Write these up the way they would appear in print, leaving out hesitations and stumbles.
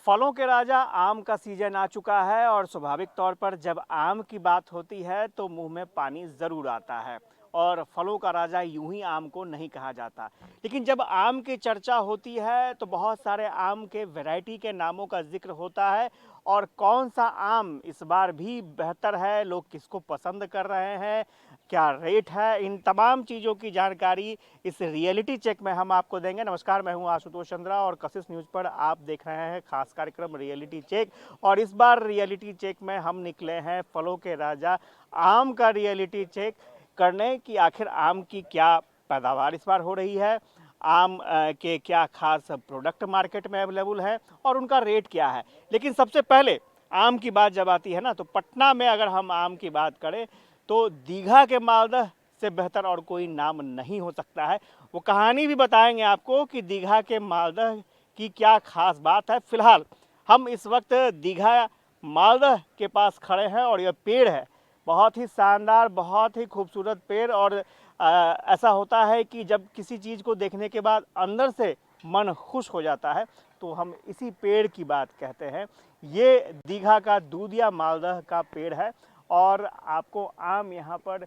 फलों के राजा आम का सीजन आ चुका है और स्वाभाविक तौर पर जब आम की बात होती है तो मुंह में पानी ज़रूर आता है। और फलों का राजा यूं ही आम को नहीं कहा जाता, लेकिन जब आम की चर्चा होती है तो बहुत सारे आम के वैरायटी के नामों का जिक्र होता है। और कौन सा आम इस बार भी बेहतर है, लोग किसको पसंद कर रहे हैं, क्या रेट है, इन तमाम चीज़ों की जानकारी इस रियलिटी चेक में हम आपको देंगे। नमस्कार, मैं हूं आशुतोष चंद्रा और कशिश न्यूज़ पर आप देख रहे हैं खास कार्यक्रम रियलिटी चेक। और इस बार रियलिटी चेक में हम निकले हैं फलों के राजा आम का रियलिटी चेक करने की आखिर आम की क्या पैदावार इस बार हो रही है, आम के क्या खास प्रोडक्ट मार्केट में अवेलेबल है और उनका रेट क्या है। लेकिन सबसे पहले आम की बात जब आती है ना, तो पटना में अगर हम आम की बात करें तो दीघा के मालदह से बेहतर और कोई नाम नहीं हो सकता है। वो कहानी भी बताएंगे आपको कि दीघा के मालदह की क्या खास बात है। फिलहाल हम इस वक्त दीघा मालदह के पास खड़े हैं और यह पेड़ है बहुत ही शानदार, बहुत ही खूबसूरत पेड़। और ऐसा होता है कि जब किसी चीज़ को देखने के बाद अंदर से मन खुश हो जाता है तो हम इसी पेड़ की बात कहते हैं। ये दीघा का दूधिया मालदह का पेड़ है और आपको आम यहाँ पर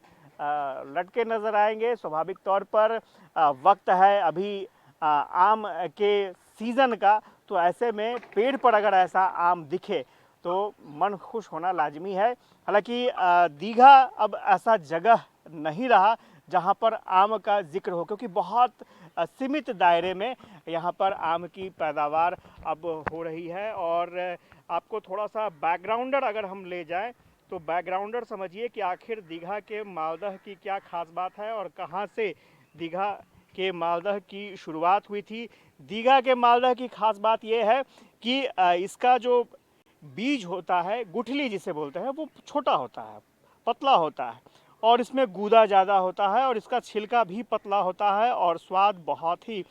लटके नज़र आएंगे। स्वाभाविक तौर पर वक्त है अभी आम के सीज़न का, तो ऐसे में पेड़ पर अगर ऐसा आम दिखे तो मन खुश होना लाजमी है। हालांकि दीघा अब ऐसा जगह नहीं रहा जहाँ पर आम का जिक्र हो, क्योंकि बहुत सीमित दायरे में यहाँ पर आम की पैदावार अब हो रही है। और आपको थोड़ा सा बैकग्राउंडर अगर हम ले जाएं तो बैकग्राउंडर समझिए कि आखिर दीघा के मालदह की क्या खास बात है और कहाँ से दीघा के मालदह की शुरुआत हुई थी। दीघा के मालदह की खास बात यह है कि इसका जो बीज होता है, गुठली जिसे बोलते हैं, वो छोटा होता है, पतला होता है और इसमें गूदा ज़्यादा होता है और इसका छिलका भी पतला होता है और स्वाद बहुत ही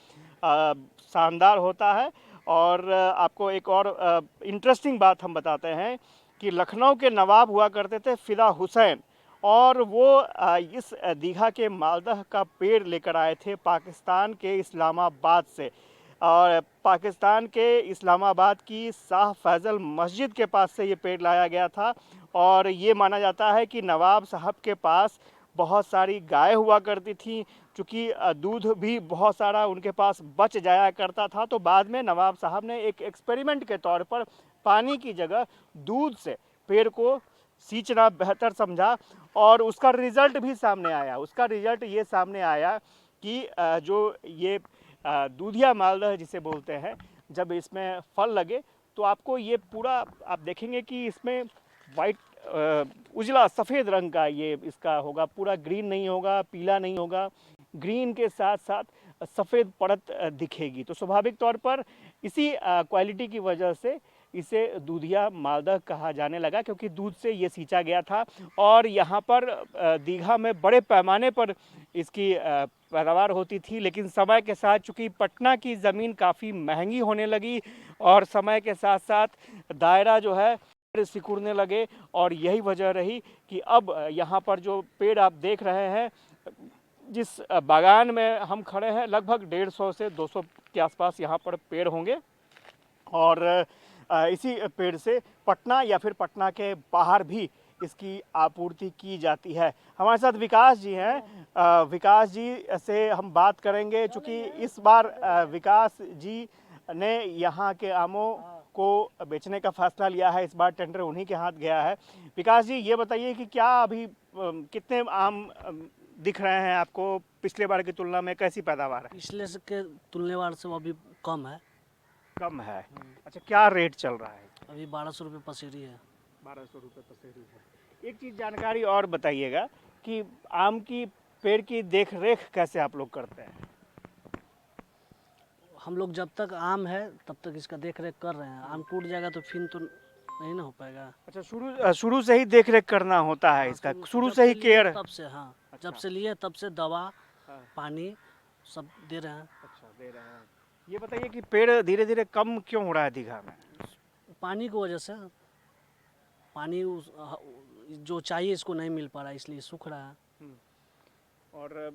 शानदार होता है। और आपको एक और इंटरेस्टिंग बात हम बताते हैं कि लखनऊ के नवाब हुआ करते थे फ़िदा हुसैन, और वो इस दीघा के मालदह का पेड़ लेकर आए थे पाकिस्तान के इस्लामाबाद से। और पाकिस्तान के इस्लामाबाद की शाह फैज़ल मस्जिद के पास से ये पेड़ लाया गया था। और ये माना जाता है कि नवाब साहब के पास बहुत सारी गाय हुआ करती थी, चूँकि दूध भी बहुत सारा उनके पास बच जाया करता था, तो बाद में नवाब साहब ने एक एक्सपेरिमेंट के तौर पर पानी की जगह दूध से पेड़ को सींचना बेहतर समझा और उसका रिज़ल्ट भी सामने आया। उसका रिज़ल्ट ये सामने आया कि जो ये दूधिया मालदह जिसे बोलते हैं, जब इसमें फल लगे तो आपको ये पूरा आप देखेंगे कि इसमें वाइट उजला सफ़ेद रंग का ये इसका होगा, पूरा ग्रीन नहीं होगा, पीला नहीं होगा, ग्रीन के साथ साथ सफ़ेद परत दिखेगी। तो स्वाभाविक तौर पर इसी क्वालिटी की वजह से इसे दूधिया मालदह कहा जाने लगा, क्योंकि दूध से ये सींचा गया था। और यहाँ पर दीघा में बड़े पैमाने पर इसकी पैदावार होती थी, लेकिन समय के साथ चूँकि पटना की ज़मीन काफ़ी महंगी होने लगी और समय के साथ साथ दायरा जो है सिकुड़ने लगे, और यही वजह रही कि अब यहाँ पर जो पेड़ आप देख रहे हैं, जिस बागान में हम खड़े हैं, लगभग 150 से 200 के आसपास यहाँ पर पेड़ होंगे। और इसी पेड़ से पटना या फिर पटना के बाहर भी इसकी आपूर्ति की जाती है। हमारे साथ विकास जी हैं, विकास जी से हम बात करेंगे, चूँकि इस बार विकास जी ने यहाँ के आमों को बेचने का फैसला लिया है। इस बार टेंडर उन्हीं के हाथ गया है। विकास जी, ये बताइए कि क्या अभी कितने आम दिख रहे हैं आपको, पिछले बार की तुलना में कैसी पैदावार है? पिछले से के तुलनेवार से अभी कम है। कम है। अच्छा, क्या रेट चल रहा है? अभी 1200 रुपये पसेरी है। 1200 रुपये पसेरी है। एक चीज़ जानकारी और बताइएगा कि आम की पेड़ की देख रेख कैसे आप लोग करते हैं? हम लोग जब तक आम है तब तक इसका देख रेख कर रहे हैं। आम टूट जाएगा तो फिर तो नहीं ना हो पाएगा। अच्छा, शुरू से ही देख रेख करना होता है इसका, शुरू से ही केयर? तब से, हाँ। अच्छा। जब से लिए तब से दवा, हाँ। पानी सब दे रहे हैं। अच्छा, दे रहे हैं। ये बताइए कि पेड़ धीरे धीरे कम क्यों हो रहा है दीघा में? पानी की वजह से। पानी जो चाहिए इसको नहीं मिल पा रहा है, इसलिए सूख रहा है। और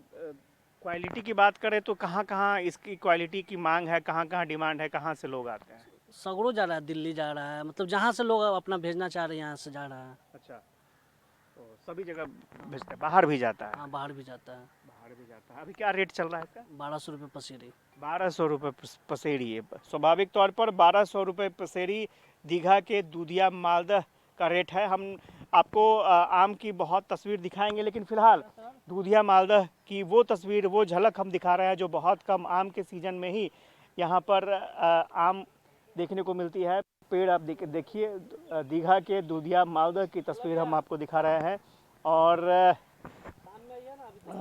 क्वालिटी की बात करें तो कहाँ कहाँ इसकी क्वालिटी की मांग है, कहाँ कहाँ डिमांड है, कहाँ से लोग आते हैं? सगड़ों जा रहा है, दिल्ली जा रहा है, मतलब जहाँ से लोग अपना भेजना चाह रहे हैं यहाँ से जा रहा है। अच्छा, तो सभी जगह भेजते हैं, बाहर भी जाता है? हाँ, बाहर भी जाता है। बाहर भी जाता है। अभी क्या रेट चल रहा है इसका? 1200 रुपये पसेरी। 1200 रुपये पसेरी है। स्वाभाविक तौर पर 1200 रुपये पसेरी दीघा के दूधिया मालदह का रेट है। हम आपको आम की बहुत तस्वीर दिखाएंगे, लेकिन फिलहाल दूधिया मालदह की वो तस्वीर, वो झलक हम दिखा रहे हैं जो बहुत कम आम के सीजन में ही यहाँ पर आम देखने को मिलती है। पेड़ आप देखिए, दीघा के दूधिया मालदह की तस्वीर हम आपको दिखा रहे हैं। और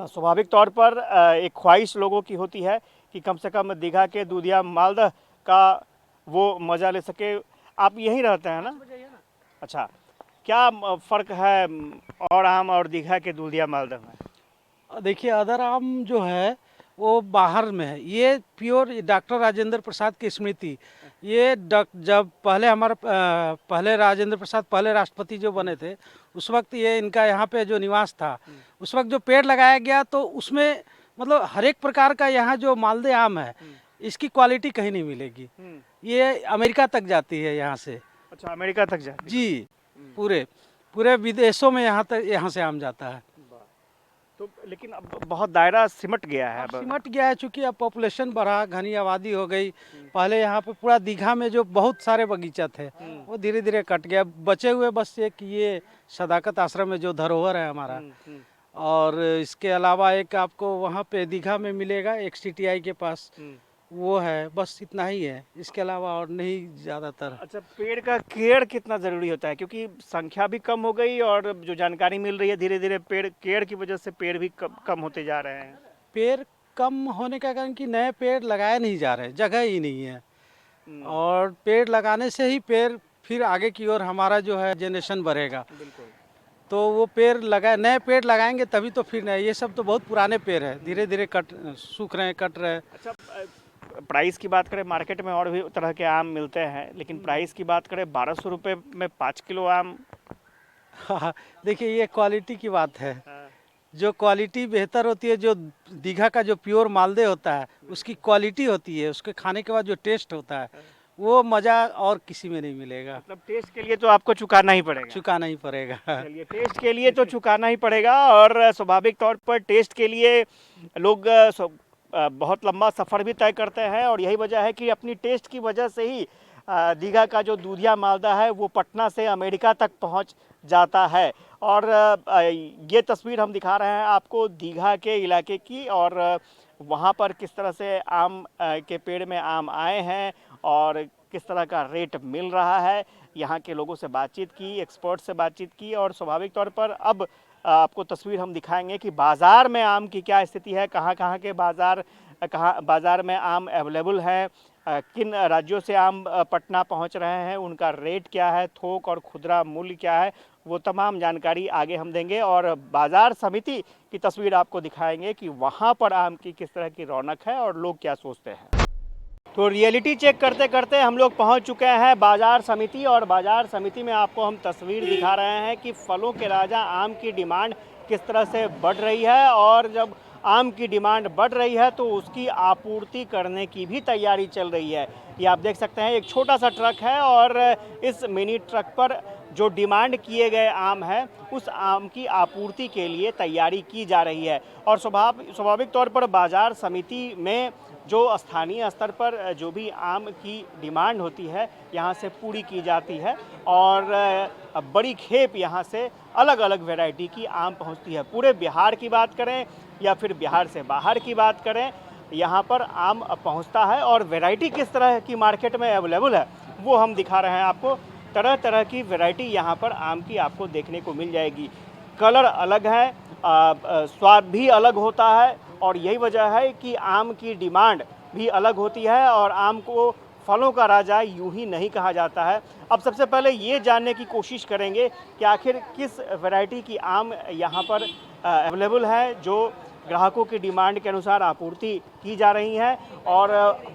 स्वाभाविक तौर पर एक ख्वाहिश लोगों की होती है कि कम से कम दीघा के दूधिया मालदह का वो मज़ा ले सके। आप यहीं रहते हैं ना? अच्छा, क्या फ़र्क है और आम और दीघा के दूधिया मालदह में? देखिए, अदर आम जो है वो बाहर में है, ये प्योर डॉक्टर राजेंद्र प्रसाद की स्मृति। ये जब पहले पहले राजेंद्र प्रसाद पहले राष्ट्रपति जो बने थे, उस वक्त ये इनका यहाँ पे जो निवास था, उस वक्त जो पेड़ लगाया गया तो उसमें मतलब हर एक प्रकार का यहाँ जो मालदह आम है, इसकी क्वालिटी कहीं नहीं मिलेगी। ये अमेरिका तक जाती है यहाँ से। अच्छा, अमेरिका तक जाती है? जी, पूरे पूरे विदेशों में यहाँ से आम जाता है। तो लेकिन अब बहुत दायरा सिमट गया है। अब सिमट गया है, चूँकि अब पॉपुलेशन बढ़ा, घनी आबादी हो गई। पहले यहाँ पे पूरा दीघा में जो बहुत सारे बगीचा थे वो धीरे धीरे कट गया। बचे हुए बस एक ये सदाकत आश्रम में जो धरोहर है हमारा, और इसके अलावा एक आपको वहाँ पे दीघा में मिलेगा XTTI के पास, वो है, बस इतना ही है, इसके अलावा और नहीं ज़्यादातर। अच्छा, पेड़ का केयर कितना ज़रूरी होता है? क्योंकि संख्या भी कम हो गई और जो जानकारी मिल रही है धीरे धीरे पेड़ केयर की वजह से पेड़ भी कम होते जा रहे हैं। पेड़ कम होने का कारण कि नए पेड़ लगाए नहीं जा रहे, जगह ही नहीं है। और पेड़ लगाने से ही पेड़ फिर आगे की ओर हमारा जो है जनरेशन बढ़ेगा। बिल्कुल। तो वो नए पेड़ लगाएंगे तभी तो फिर नए, ये सब तो बहुत पुराने पेड़ है, धीरे धीरे सूख रहे हैं, कट रहे हैं। अच्छा, प्राइस की बात करें, मार्केट में और भी तरह के आम मिलते हैं, लेकिन प्राइस की बात करें 1200 रुपये में 5 किलो आम। देखिए, ये क्वालिटी की बात है। जो क्वालिटी बेहतर होती है, जो दीघा का जो प्योर मालदह होता है उसकी क्वालिटी होती है, उसके खाने के बाद जो टेस्ट होता है वो मज़ा और किसी में नहीं मिलेगा। मतलब टेस्ट के लिए तो आपको चुकाना ही पड़ेगा। चुकाना ही पड़ेगा। चलिए, टेस्ट के लिए तो चुकाना ही पड़ेगा। और स्वाभाविक तौर पर टेस्ट के लिए लोग बहुत लंबा सफ़र भी तय करते हैं, और यही वजह है कि अपनी टेस्ट की वजह से ही दीघा का जो दूधिया मालदह है वो पटना से अमेरिका तक पहुंच जाता है। और ये तस्वीर हम दिखा रहे हैं आपको दीघा के इलाके की, और वहाँ पर किस तरह से आम के पेड़ में आम आए हैं और किस तरह का रेट मिल रहा है। यहाँ के लोगों से बातचीत की, एक्सपर्ट से बातचीत की, और स्वाभाविक तौर पर अब आपको तस्वीर हम दिखाएंगे कि बाज़ार में आम की क्या स्थिति है, कहाँ के बाज़ार में आम अवेलेबल है, किन राज्यों से आम पटना पहुंच रहे हैं, उनका रेट क्या है, थोक और खुदरा मूल्य क्या है, वो तमाम जानकारी आगे हम देंगे। और बाज़ार समिति की तस्वीर आपको दिखाएंगे कि वहाँ पर आम की किस तरह की रौनक है और लोग क्या सोचते हैं। तो रियलिटी चेक करते करते हम लोग पहुंच चुके हैं बाज़ार समिति, और बाज़ार समिति में आपको हम तस्वीर दिखा रहे हैं कि फलों के राजा आम की डिमांड किस तरह से बढ़ रही है। और जब आम की डिमांड बढ़ रही है तो उसकी आपूर्ति करने की भी तैयारी चल रही है। ये आप देख सकते हैं, एक छोटा सा ट्रक है, और इस मिनी ट्रक पर जो डिमांड किए गए आम है उस आम की आपूर्ति के लिए तैयारी की जा रही है। और स्वाभाविक तौर पर बाज़ार समिति में जो स्थानीय स्तर पर जो भी आम की डिमांड होती है यहाँ से पूरी की जाती है, और बड़ी खेप यहाँ से अलग अलग वैरायटी की आम पहुँचती है। पूरे बिहार की बात करें या फिर बिहार से बाहर की बात करें, यहाँ पर आम पहुँचता है। और वैरायटी किस तरह की मार्केट में अवेलेबल है वो हम दिखा रहे हैं आपको। तरह तरह की वैरायटी यहाँ पर आम की आपको देखने को मिल जाएगी। कलर अलग है, स्वाद भी अलग होता है, और यही वजह है कि आम की डिमांड भी अलग होती है, और आम को फलों का राजा यूं ही नहीं कहा जाता है। अब सबसे पहले ये जानने की कोशिश करेंगे कि आखिर किस वैरायटी की आम यहाँ पर अवेलेबल है, जो ग्राहकों की डिमांड के अनुसार आपूर्ति की जा रही है, और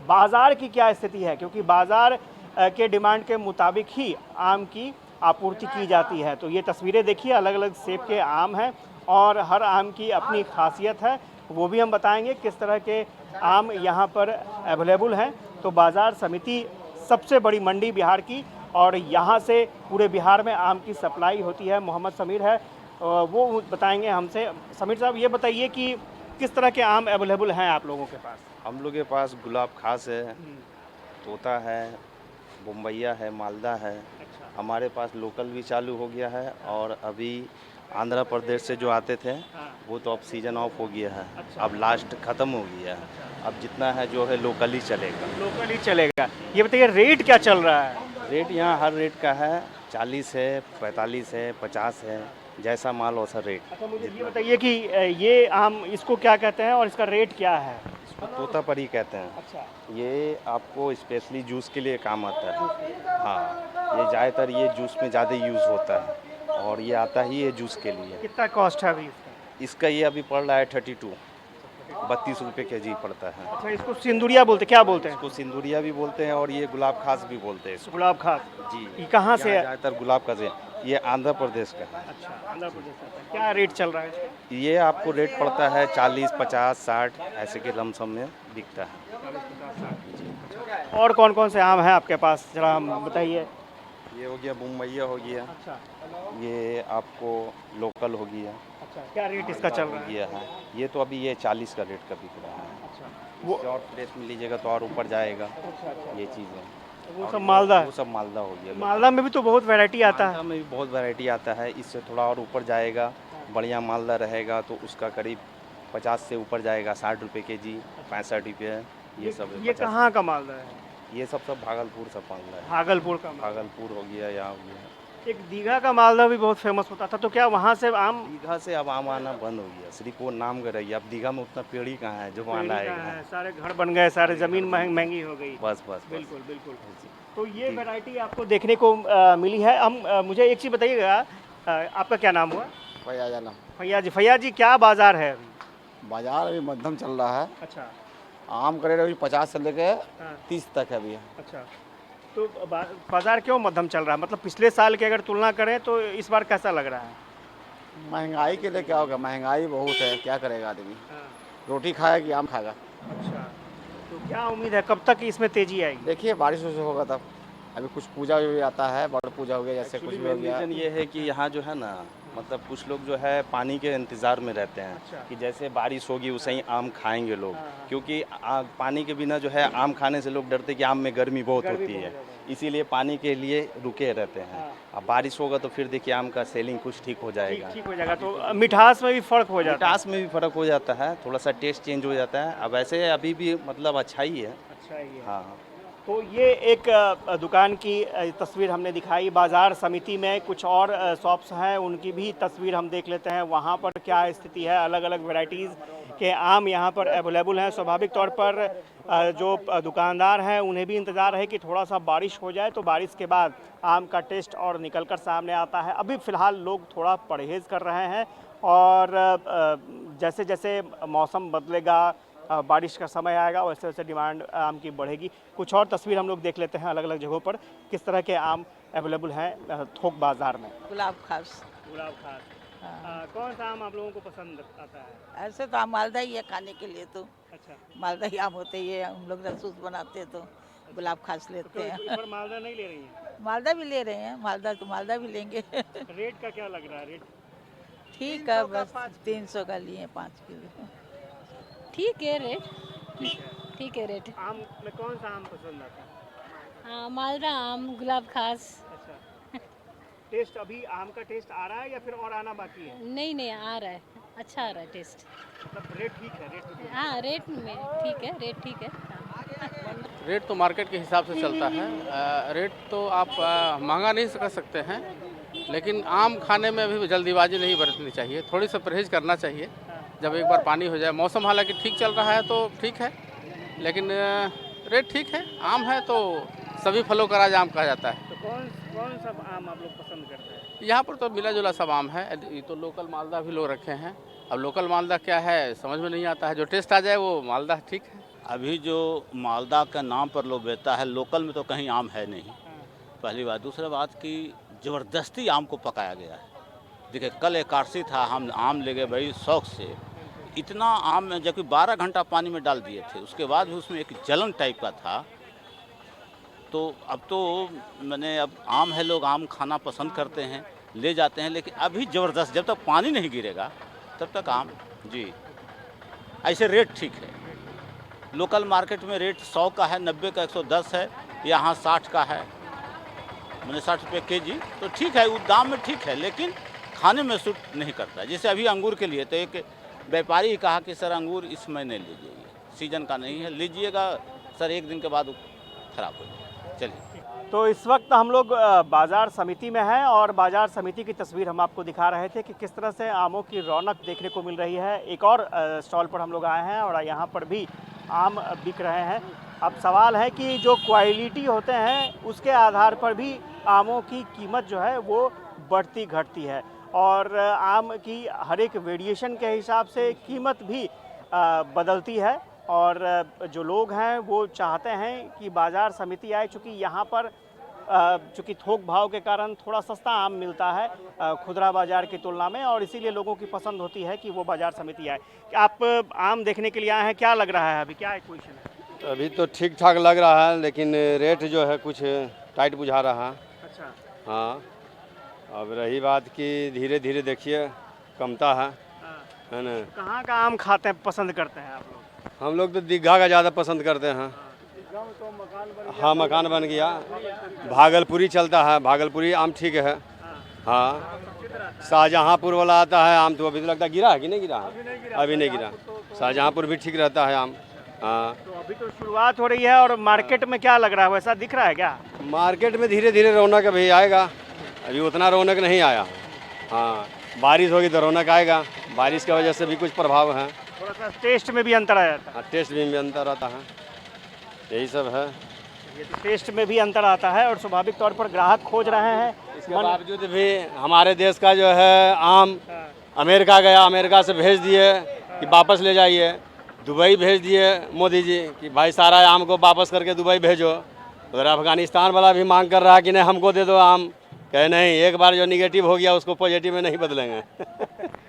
बाज़ार की क्या स्थिति है, क्योंकि बाज़ार के डिमांड के मुताबिक ही आम की आपूर्ति की जाती है। तो ये तस्वीरें देखिए, अलग अलग शेप के आम हैं और हर आम की अपनी खासियत है, वो भी हम बताएंगे किस तरह के आम यहाँ पर अवेलेबल हैं। तो बाज़ार समिति सबसे बड़ी मंडी बिहार की, और यहाँ से पूरे बिहार में आम की सप्लाई होती है। मोहम्मद समीर है, वो बताएंगे हमसे। समीर साहब, ये बताइए कि किस तरह के आम अवेलेबल हैं आप लोगों के पास? हम लोग के पास गुलाब खास है, तोता है, बम्बैया है, मालदा है। अच्छा। हमारे पास लोकल भी चालू हो गया है, और अभी आंध्र प्रदेश से जो आते थे हाँ। वो तो अब सीजन ऑफ हो गया है। अच्छा। अब लास्ट ख़त्म हो गया है। अब जितना है जो है लोकल ही चलेगा। लोकल ही चलेगा। ये बताइए रेट क्या चल रहा है? रेट यहाँ हर रेट का है, 40 है, 45 है, 50 है, जैसा माल वैसा रेट। अच्छा, मुझे ये बताइए कि ये आम इसको क्या कहते हैं और इसका रेट क्या है? इसको तोता परी कहते हैं। अच्छा। ये आपको स्पेशली जूस के लिए काम आता है। हाँ, ये ज़्यादातर ये जूस में ज़्यादा यूज़ होता है, और ये आता ही है जूस के लिए। कितना कॉस्ट है अभी इसका? इसका ये अभी पड़ रहा है 32 ₹32 केजी पड़ता है। अच्छा, इसको सिंदूरिया बोलते, क्या बोलते हैं? इसको सिंदूरिया भी बोलते हैं, और ये गुलाब खास भी बोलते हैं इसको। गुलाब खास। जी। ये कहाँ से है? ज़्यादातर गुलाब खास है, ये आंध्र प्रदेश का है। अच्छा, आंध्र प्रदेश से। क्या रेट चल रहा है इसका? ये आपको रेट पड़ता है 40, 50, 60 ऐसे के लमसम में बिकता है। और कौन कौन से आम हैं आपके पास, जरा हम बताइए। ये हो गया बम्बैया हो गया, अच्छा। ये आपको लोकल हो गया, अच्छा, क्या रेट इसका चल रहा हो है? गया है। ये तो अभी ये 40 का रेट का बिक रहा है। अच्छा, वो और फ्रेश में लीजिएगा तो और ऊपर जाएगा। अच्छा, अच्छा। ये चीज़ है। वो और सब मालदा है? वो सब मालदा हो गया। मालदा में भी तो बहुत वैरायटी आता मालदा है। में भी बहुत वैरायटी आता है, इससे थोड़ा और ऊपर जाएगा। बढ़िया मालदा रहेगा तो उसका करीब 50 से ऊपर जाएगा, 60 रुपये केजी, 65 रुपये। ये सब है ये 50। कहाँ का मालदा है? ये सब भागलपुर सब मालदा है। भागलपुर का मालदा। भागलपुर हो गया, यहाँ हो गया। एक दीघा का मालदा भी बहुत फेमस होता था, तो क्या वहाँ से आम दीघा से अब आम आना बंद हो गया, सिर्फ वो नाम का रही है। अब दीघा में उतना पेड़ ही कहाँ है जो आम पेड़ ही आएगा। कहाँ है? सारे घर बन गए, सारे जमीन महंगी हो गई। बस बस बस। बिल्कुल बिल्कुल। जी। तो ये जी। वैरायटी आपको देखने को मिली है। हम मुझे एक चीज़ बताइएगा, आपका क्या नाम हुआ? फैयाज आलम। फैयाज जी, क्या बाजार है अभी? बाजार अभी मध्यम चल रहा है। अच्छा। आम का रेट अभी 50 से लेके हाँ। 30 तक है अभी। अच्छा, तो बाजार क्यों मध्यम चल रहा है? मतलब पिछले साल की अगर तुलना करें तो इस बार कैसा लग रहा है? महंगाई के लिए क्या होगा, महंगाई बहुत है, क्या करेगा आदमी। हाँ। रोटी खाएगा कि आम खाएगा। अच्छा, तो क्या उम्मीद है कब तक इसमें तेजी आएगी? देखिए बारिश से होगा तब। अभी कुछ पूजा भी आता है, बड़ पूजा हो गया, जैसे कुछ भी हो गया। रीज़न ये है कि यहाँ जो है ना, मतलब कुछ लोग जो है पानी के इंतज़ार में रहते हैं। अच्छा। कि जैसे बारिश होगी वैसे ही आम खाएंगे लोग। हाँ। क्योंकि पानी के बिना जो है आम खाने से लोग डरते कि आम में गर्मी बहुत गर्मी होती बहुत है, ज़्यादा है। इसीलिए पानी के लिए रुके रहते हैं। हाँ। अब बारिश होगा तो फिर देखिए आम का सेलिंग कुछ ठीक हो जाएगा। ठीक हो जाएगा, तो मिठास में भी फर्क हो जाता है। मिठास में भी फ़र्क हो जाता है, थोड़ा सा टेस्ट चेंज हो जाता है। अब ऐसे अभी भी मतलब अच्छा ही है। अच्छा ही है। हाँ। तो ये एक दुकान की तस्वीर हमने दिखाई। बाजार समिति में कुछ और शॉप्स हैं, उनकी भी तस्वीर हम देख लेते हैं, वहाँ पर क्या स्थिति है। अलग अलग वैरायटीज़ के आम यहाँ पर अवेलेबल हैं। स्वाभाविक तौर पर जो दुकानदार हैं उन्हें भी इंतज़ार है कि थोड़ा सा बारिश हो जाए, तो बारिश के बाद आम का टेस्ट और निकल कर सामने आता है। अभी फ़िलहाल लोग थोड़ा परहेज़ कर रहे हैं, और जैसे जैसे मौसम बदलेगा, बारिश का समय आएगा, वैसे वैसे डिमांड आम की बढ़ेगी। कुछ और तस्वीर हम लोग देख लेते हैं अलग अलग जगहों पर किस तरह के आम अवेलेबल हैं थोक बाजार में। गुलाब खास। गुलाब खास। हाँ। कौन सा आम आप लोगों को पसंद आता है? ऐसे तो आम मालदा ही है खाने के लिए, तो अच्छा, मालदा ही आम होते ही है। हम लोग रसूस बनाते हैं तो गुलाब खास तो लेते हैं। इस पर मालदा नहीं ले रही हैं? मालदा भी ले रहे हैं, मालदा तो मालदा भी लेंगे। रेट का क्या लग रहा है? रेट ठीक है, बस 300 का लिए 5 किलो। ठीक है रेट, ठीक है रेट। आम में कौन सा आम पसंद आता है? हाँ, मालदा आम, गुलाब खास। अच्छा, टेस्ट अभी आम का टेस्ट आ रहा है या फिर और आना बाकी है? नहीं आ रहा है, अच्छा आ रहा है टेस्ट। मतलब रेट ठीक है? रेट तो ठीक है। हाँ, रेट में ठीक है, रेट ठीक है। हाँ। रेट तो मार्केट के हिसाब से चलता है। रेट तो आप महंगा नहीं कर सकते हैं, लेकिन आम खाने में अभी जल्दीबाजी नहीं बरतनी चाहिए, थोड़ी सा परहेज करना चाहिए। जब एक बार पानी हो जाए, मौसम हालांकि ठीक चल रहा है तो ठीक है, लेकिन रेट ठीक है। आम है तो सभी फलों का राजा आम कहा जाता है। तो कौन कौन सा आम आप लोग पसंद करते हैं? यहाँ पर तो मिला जुला सब आम है। ये तो लोकल मालदा भी लोग रखे हैं। अब लोकल मालदा क्या है समझ में नहीं आता है, जो टेस्ट आ जाए वो मालदा ठीक है। अभी जो मालदा का नाम पर लोग बेचता है, लोकल में तो कहीं आम है नहीं, पहली बात। दूसरी बात कि ज़बरदस्ती आम को पकाया गया है। देखिए कल एकादशी था, हम आम ले गए बड़ी शौक से, इतना आम में जबकि 12 घंटा पानी में डाल दिए थे, उसके बाद भी उसमें एक जलन टाइप का था। तो अब तो मैंने अब आम है, लोग आम खाना पसंद करते हैं, ले जाते हैं, लेकिन अभी ज़बरदस्त, जब तक पानी नहीं गिरेगा तब तक आम जी ऐसे रेट ठीक है। लोकल मार्केट में रेट 100 का है, 90 का, 110 है, यहाँ 60 का है, मैंने 60 रुपये केजी, तो ठीक है, उस दाम में ठीक है, लेकिन खाने में सूट नहीं करता। जैसे अभी अंगूर के लिए तो एक व्यापारी ही कहा कि सर अंगूर इस महीने लीजिए, सीजन का नहीं है, लीजिएगा सर, एक दिन के बाद खराब हो जाए। चलिए, तो इस वक्त हम लोग बाज़ार समिति में हैं और बाज़ार समिति की तस्वीर हम आपको दिखा रहे थे कि किस तरह से आमों की रौनक देखने को मिल रही है। एक और स्टॉल पर हम लोग आए हैं और यहाँ पर भी आम बिक रहे हैं। अब सवाल है कि जो क्वालिटी होते हैं उसके आधार पर भी आमों की कीमत जो है वो बढ़ती घटती है और आम की हर एक वेरिएशन के हिसाब से कीमत भी बदलती है। और जो लोग हैं वो चाहते हैं कि बाज़ार समिति आए, चूँकि यहाँ पर चूँकि थोक भाव के कारण थोड़ा सस्ता आम मिलता है खुदरा बाज़ार की तुलना में, और इसीलिए लोगों की पसंद होती है कि वो बाज़ार समिति आए। आप आम देखने के लिए आए हैं, क्या लग रहा है अभी, क्या इक्वेशन है? अभी तो ठीक ठाक लग रहा है, लेकिन रेट जो है कुछ टाइट बुझा रहा है। अच्छा, हाँ, अब रही बात कि धीरे धीरे देखिए कमता है ना। कहाँ का आम खाते हैं, पसंद करते हैं आप लोग? हम लोग तो दीघा का ज़्यादा पसंद करते हैं। हाँ, मकान बन गया। भागलपुरी चलता है, भागलपुरी आम ठीक है। हाँ, शाहजहाँपुर वाला आता है आम, तो अभी तो लगता है गिरा है कि नहीं गिरा है? अभी नहीं गिरा। शाहजहाँपुर भी ठीक रहता है आम। हाँ, तो अभी तो शुरुआत हो रही है और मार्केट में क्या लग रहा है, वैसा दिख रहा है क्या? मार्केट में धीरे धीरे रौनक अभी आएगा, अभी उतना रौनक नहीं आया। हाँ, बारिश होगी तो रौनक आएगा, बारिश की वजह से भी कुछ प्रभाव है। थोड़ा सा टेस्ट में भी अंतर आ जाता है। हाँ, टेस्ट भी अंतर आता है, यही सब है। ये तो टेस्ट में भी अंतर आता है और स्वाभाविक तौर पर ग्राहक खोज रहे हैं। इसके बावजूद भी हमारे देश का जो है आम अमेरिका गया, अमेरिका से भेज दिए कि वापस ले जाइए। दुबई भेज दिए मोदी जी कि भाई सारा आम को वापस करके दुबई भेजो। उधर अफगानिस्तान वाला भी मांग कर रहा है कि नहीं हमको दे दो आम, कहे नहीं, एक बार जो निगेटिव हो गया उसको पॉजिटिव में नहीं बदलेंगे।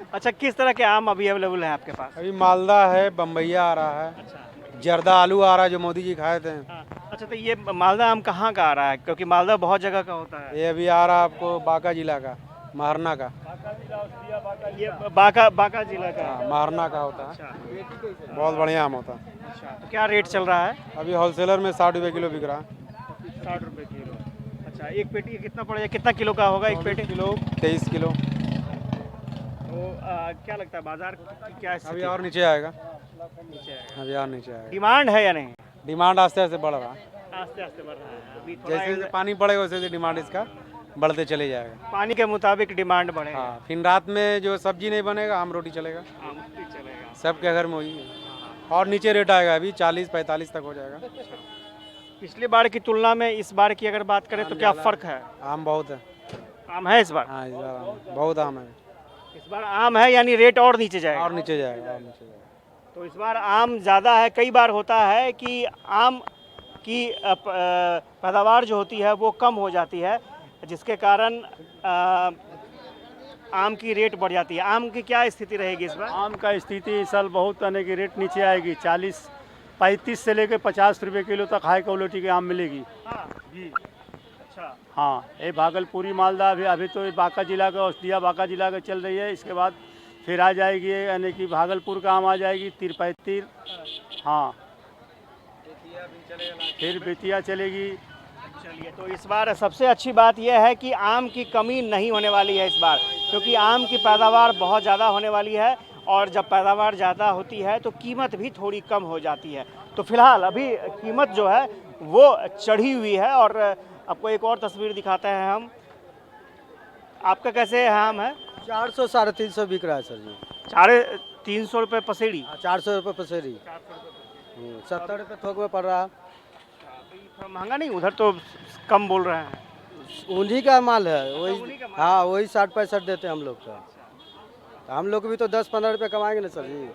अच्छा, किस तरह के आम अभी अवेलेबल हैं आपके पास? अभी मालदा है, बम्बैया आ रहा है, अच्छा, जर्दा आलू आ रहा है जो मोदी जी खाए थे। हाँ। अच्छा, तो ये मालदा आम कहाँ का आ रहा है, क्योंकि मालदा बहुत जगह का होता है? ये अभी आ रहा है आपको बांका जिला का, महारना का। ये बांका जिला का? हाँ, महारना का होता है। अच्छा, बहुत बढ़िया आम होता है। अच्छा, तो क्या रेट चल रहा है? अभी होलसेलर में 60 रुपये किलो बिक रहा है। 60 रुपये किलो। अच्छा, एक पेटी कितना पड़ेगा, कितना किलो का होगा एक पेटी? Kilo 23 kilo. तो क्या लगता है बाजार की क्या स्थिति अभी है? और नीचे आएगा, नीचे आएगा। अभी और नीचे आएगा। डिमांड है या नहीं? डिमांड आस्ते आस्ते बढ़ रहा है, आस्ते आस्ते बढ़ रहा है। अभी थोड़ा जैसे जैसे पानी पड़ेगा वैसे वैसे डिमांड इसका बढ़ते चले जाएगा। पानी के मुताबिक डिमांड बढ़ेगा। हाँ, फिर रात में जो सब्जी नहीं बनेगा आम रोटी चलेगा, आम भी चलेगा। सबके घर में वही है। और नीचे रेट आएगा, अभी 40-45 तक हो जाएगा। पिछली बार की तुलना में इस बार की अगर बात करें तो क्या फर्क है? आम बहुत है। आम है इस बार? हाँ, इस बार आम बहुत आम है। इस बार आम है यानी रेट और नीचे जाएगा। और नीचे जाएगा, और नीचे जाएगा। तो इस बार आम ज़्यादा है। कई बार होता है कि आम की पैदावार जो होती है वो कम हो जाती है, जिसके कारण आम की रेट बढ़ जाती है। आम की क्या स्थिति रहेगी इस बार? आम का स्थिति इस साल बहुत आने की रेट नीचे आएगी। 35 से लेकर 50 रुपये किलो तक हाई क्वालिटी की आम मिलेगी। हाँ जी, अच्छा। हाँ, ये भागलपुरी मालदा अभी तो ये बांका जिला का, औषधिया बांका जिला का चल रही है। इसके बाद फिर आ जाएगी यानी कि भागलपुर का आम आ जाएगी तिरपैतीर। हाँ, फिर बेतिया चलेगी। चलिए, तो इस बार सबसे अच्छी बात यह है कि आम की कमी नहीं होने वाली है इस बार, क्योंकि आम की पैदावार बहुत ज़्यादा होने वाली है और जब पैदावार ज़्यादा होती है तो कीमत भी थोड़ी कम हो जाती है। तो फिलहाल अभी कीमत जो है वो चढ़ी हुई है। और आपको एक और तस्वीर दिखाते हैं हम। आपका कैसे आम है? 400-350 बिक रहा है सर जी। 350 रुपये पसेड़ी? 400 रुपये पसेरी। 70 रुपये थोक में पड़ रहा है। थोड़ा महंगा नहीं? उधर तो कम बोल रहे हैं। उन्हीं का माल है, उन्हीं वही। का माल। हाँ, वही 60-65 देते हैं हम लोग का। हम लोग भी तो 10-15 रुपये कमाएंगे ना सर जी।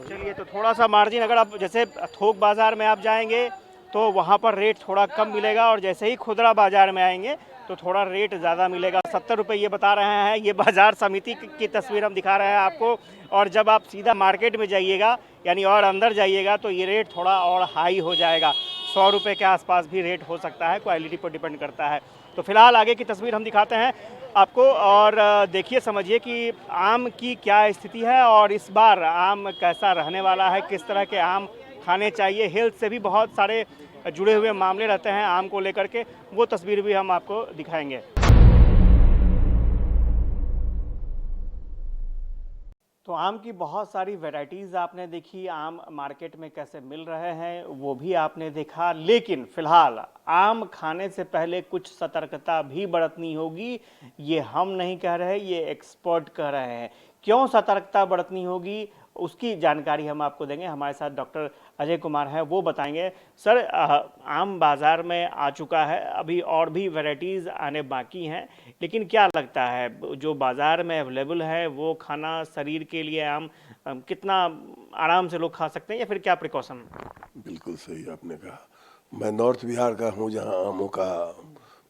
चलिए, तो थोड़ा सा मार्जिन, अगर आप जैसे थोक बाज़ार में आप जाएंगे तो वहाँ पर रेट थोड़ा कम मिलेगा और जैसे ही खुदरा बाज़ार में आएंगे तो थोड़ा रेट ज़्यादा मिलेगा। 70 रुपये ये बता रहे हैं। ये बाज़ार समिति की तस्वीर हम दिखा रहे हैं आपको। और जब आप सीधा मार्केट में जाइएगा यानी और अंदर जाइएगा तो ये रेट थोड़ा और हाई हो जाएगा। 100 रुपये के आसपास भी रेट हो सकता है, क्वालिटी पर डिपेंड करता है। तो फिलहाल आगे की तस्वीर हम दिखाते हैं आपको और देखिए समझिए कि आम की क्या स्थिति है और इस बार आम कैसा रहने वाला है, किस तरह के आम खाने चाहिए। हेल्थ से भी बहुत सारे जुड़े हुए मामले रहते हैं आम को लेकर के, वो तस्वीर भी हम आपको दिखाएंगे। तो आम की बहुत सारी वैरायटीज़ आपने देखी, आम मार्केट में कैसे मिल रहे हैं वो भी आपने देखा, लेकिन फिलहाल आम खाने से पहले कुछ सतर्कता भी बरतनी होगी। ये हम नहीं कह रहे, ये एक्सपर्ट कह रहे हैं। क्यों सतर्कता बरतनी होगी उसकी जानकारी हम आपको देंगे। हमारे साथ डॉक्टर अजय कुमार हैं, वो बताएंगे। सर, आम बाज़ार में आ चुका है, अभी और भी वैरायटीज़ आने बाकी हैं, लेकिन क्या लगता है जो बाज़ार में अवेलेबल है वो खाना शरीर के लिए आम कितना आराम से लोग खा सकते हैं या फिर क्या प्रिकॉशन? बिल्कुल सही आपने कहा। मैं नॉर्थ बिहार का हूँ, जहाँ आमों का,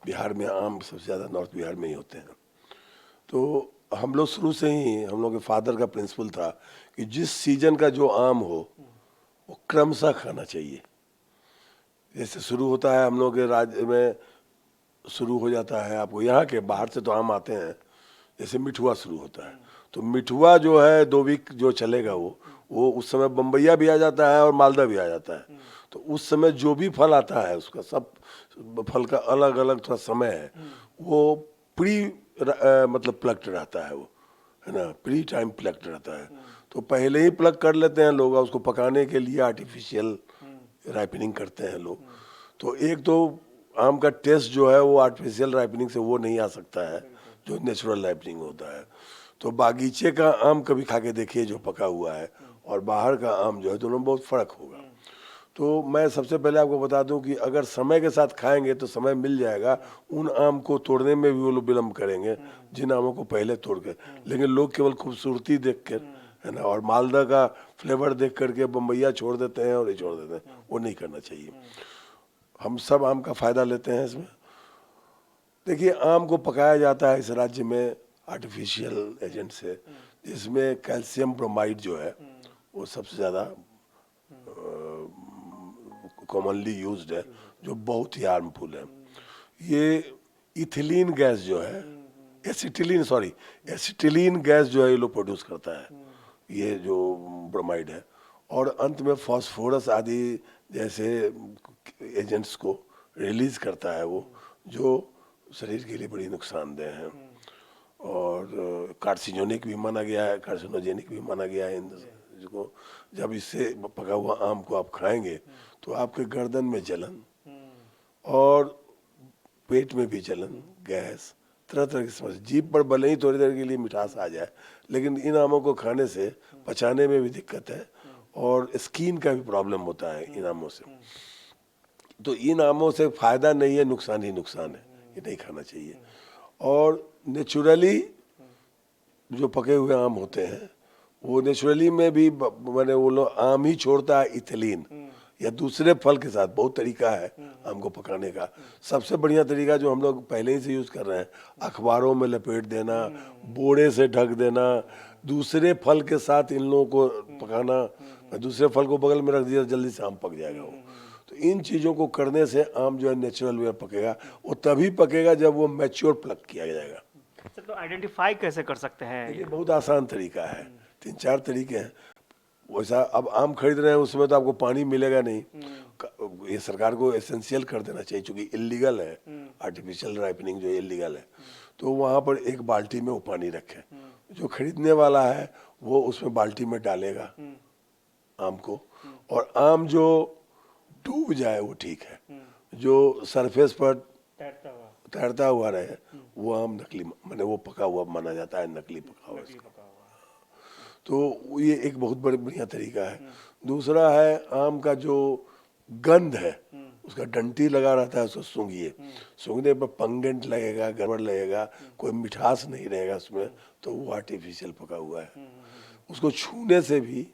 बिहार में आम सबसे ज़्यादा नॉर्थ बिहार में ही होते हैं। तो हम लोग शुरू से ही, हम लोग के फादर का प्रिंसिपल था कि जिस सीजन का जो आम हो वो क्रमशः खाना चाहिए। जैसे शुरू होता है हम लोग के राज्य में, शुरू हो जाता है, आपको यहाँ के बाहर से तो आम आते हैं, जैसे मिठुआ शुरू होता है, तो मिठुआ जो है 2 वीक जो चलेगा वो उस समय बम्बैया भी आ जाता है और मालदा भी आ जाता है। तो उस समय जो भी फल आता है उसका, सब फल का अलग अलग थोड़ा समय है, वो मतलब प्लक्ड रहता है, वो है ना, प्री टाइम प्लक्ड रहता है। तो पहले ही प्लग कर लेते हैं लोग, उसको पकाने के लिए आर्टिफिशियल राइपनिंग करते हैं लोग। तो एक तो आम का टेस्ट जो है वो आर्टिफिशियल राइपनिंग से वो नहीं आ सकता है जो नेचुरल राइपनिंग होता है। तो बागीचे का आम कभी खा के देखिए जो पका हुआ है, और बाहर का आम जो है, दोनों में बहुत फ़र्क होगा। तो मैं सबसे पहले आपको बता दूं कि अगर समय के साथ खाएंगे तो समय मिल जाएगा, उन आम को तोड़ने में भी वो लोग विलम्ब करेंगे जिन आमों को पहले तोड़ के, लेकिन लोग केवल खूबसूरती देख कर, है ना, और मालदा का फ्लेवर देख करके बम्बैया छोड़ देते हैं और ये छोड़ देते हैं, वो नहीं करना चाहिए। हम सब आम का फ़ायदा लेते हैं इसमें। देखिए, आम को पकाया जाता है इस राज्य में आर्टिफिशियल एजेंट से, जिसमें कैल्शियम ब्रोमाइड जो है वो सबसे ज़्यादा कॉमनली यूज्ड है, जो बहुत ही हार्मफुल है। ये इथिलीन गैस जो है, एसिटिलीन गैस जो है ये लोग प्रोड्यूस करता है, ये जो ब्रोमाइड है, और अंत में फास्फोरस आदि जैसे एजेंट्स को रिलीज करता है वो, जो शरीर के लिए बड़ी नुकसानदेह हैं और कार्सिनोजेनिक भी माना गया है जिसको, जब इससे पका हुआ आम को आप खाएंगे तो आपके गर्दन में जलन और पेट में भी जलन, गैस, तरह तरह की समस्या, जीभ पर भले ही थोड़ी देर के लिए मिठास आ जाए, लेकिन इन आमों को खाने से पचाने में भी दिक्कत है और स्किन का भी प्रॉब्लम होता है इन आमों से। तो इन आमों से फ़ायदा नहीं है, नुकसान ही नुकसान है, ये नहीं खाना चाहिए। और नेचुरली जो पके हुए आम होते हैं वो नेचुरली में भी मैंने वो लोग आम ही छोड़ता है इथिलीन या दूसरे फल के साथ। बहुत तरीका है आम को पकाने का। सबसे बढ़िया तरीका जो हम लोग पहले ही से यूज़ कर रहे हैं, अखबारों में लपेट देना, बोरे से ढक देना, दूसरे फल के साथ इन लोगों को पकाना, दूसरे फल को बगल में रख दिया, जल्दी से आम पक जाएगा वो। तो इन चीज़ों को करने से आम जो है नेचुरल वे पकेगा। वो तभी पकेगा जब वो मैच्योर प्लक किया जाएगा। तो आइडेंटिफाई कैसे कर सकते हैं? ये बहुत आसान तरीका है, 3-4 तरीके हैं। वैसा अब आम खरीद रहे हैं उसमें तो आपको पानी मिलेगा नहीं, ये सरकार को एसेंशियल कर देना चाहिए, क्योंकि इलीगल है, आर्टिफिशियल राइपनिंग जो इलीगल है। तो वहाँ पर एक बाल्टी में वो पानी रखे, जो खरीदने वाला है वो उसमें बाल्टी में डालेगा आम को, और आम जो डूब जाए वो ठीक है, जो सरफेस पर तैरता हुआ रहे वो आम नकली, माने वो पका हुआ माना जाता है, नकली पका हुआ इसका। तो ये एक बहुत बढ़िया तरीका है। दूसरा है आम का जो गंध है, उसका डंटी लगा रहता है, उसको सूंघिए, सूंघने पर पंगेंट लगेगा, गड़बड़ लगेगा, कोई मिठास नहीं रहेगा उसमें, तो वो आर्टिफिशियल पका हुआ है। उसको छूने से भी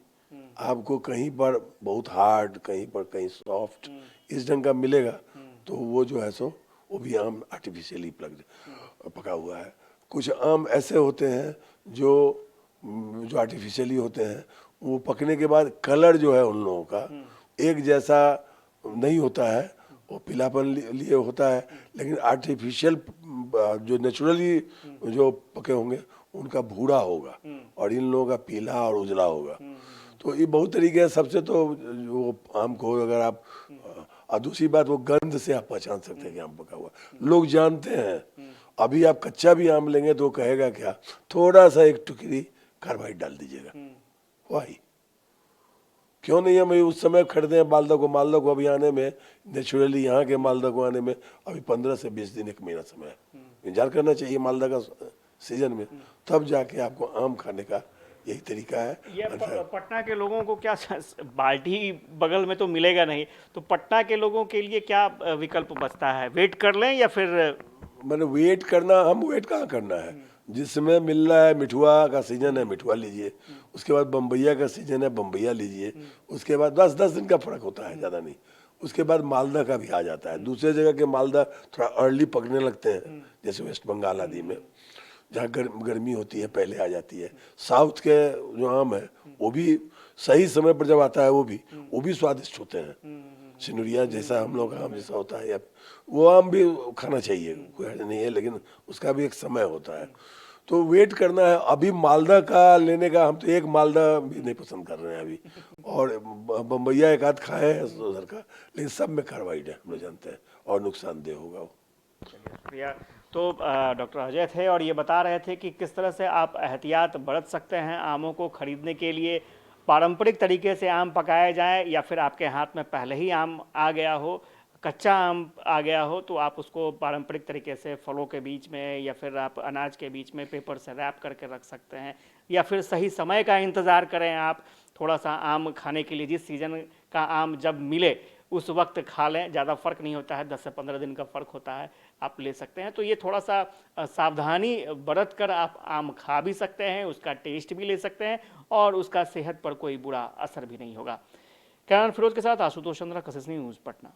आपको कहीं पर बहुत हार्ड, कहीं पर कहीं सॉफ्ट, इस ढंग का मिलेगा, तो वो जो है सो वो भी आम आर्टिफिशियली पका हुआ है। कुछ आम ऐसे होते हैं जो आर्टिफिशियली होते हैं, वो पकने के बाद कलर जो है उन लोगों का एक जैसा नहीं होता है, वो पीलापन लिए होता है, लेकिन आर्टिफिशियल जो नेचुरली जो पके होंगे उनका भूरा होगा और इन लोगों का पीला और उजला होगा। तो ये बहुत तरीके हैं। सबसे तो वो आम को अगर आप और दूसरी बात वो गंध से आप पहचान सकते हैं कि आम पका हुआ, लोग जानते हैं। अभी आप कच्चा भी आम लेंगे तो कहेगा क्या, थोड़ा सा एक टुकड़ी कार्बाइड डाल दीजिएगा, वही क्यों नहीं। हम उस समय खरीदे हैं मालदा को अभी आने में, नेचुरली यहाँ के मालदा को आने में अभी 15 से 20 दिन 1 महीना समय है। इंतजार करना चाहिए मालदा का सीजन में, तब जाके आपको आम खाने का यही तरीका है। ये पटना के लोगों को क्या बाल्टी बगल में तो मिलेगा नहीं, तो पटना के लोगों के लिए क्या विकल्प बचता है? वेट कर लें या फिर मैंने वेट करना, हम वेट कहाँ करना है, जिस समय मिल रहा है। मिठुआ का सीजन है, मिठुआ लीजिए, उसके बाद बम्बैया का सीजन है, बम्बैया लीजिए, उसके बाद 10-10 दिन का फर्क होता है, ज़्यादा नहीं। उसके बाद मालदा का भी आ जाता है। दूसरे जगह के मालदा थोड़ा अर्ली पकने लगते हैं, जैसे वेस्ट बंगाल आदि में जहाँ गर्मी होती है पहले आ जाती है। साउथ के जो आम है वो भी सही समय पर जब आता है वो भी स्वादिष्ट होते हैं। सिनुरिया जैसा हम लोग का आम जैसा होता है, या वो आम भी खाना चाहिए, कोई हर्ज नहीं है, लेकिन उसका भी एक समय होता है। तो वेट करना है। अभी मालदा का लेने का, हम तो एक मालदा भी नहीं पसंद कर रहे हैं अभी, और बम्बैया एक आध खाए हैं उधर का, लेकिन सब में कार्बाइड है, हम लोग जानते हैं, और नुकसानदेह होगा वो। शुक्रिया। तो डॉक्टर अजय थे और ये बता रहे थे कि किस तरह से आप एहतियात बरत सकते हैं आमों को खरीदने के लिए। पारंपरिक तरीके से आम पकाए जाएं या फिर आपके हाथ में पहले ही आम आ गया हो, कच्चा आम आ गया हो, तो आप उसको पारंपरिक तरीके से फलों के बीच में या फिर आप अनाज के बीच में पेपर से रैप करके रख सकते हैं, या फिर सही समय का इंतज़ार करें आप थोड़ा सा आम खाने के लिए। जिस सीज़न का आम जब मिले उस वक्त खा लें, ज़्यादा फ़र्क नहीं होता है, 10 से 15 दिन का फ़र्क होता है, आप ले सकते हैं। तो ये थोड़ा सा सावधानी बरत कर आप आम खा भी सकते हैं, उसका टेस्ट भी ले सकते हैं और उसका सेहत पर कोई बुरा असर भी नहीं होगा। कैमरामैन फिरोज के साथ आशुतोष चंद्रा, कसिस न्यूज़, पटना।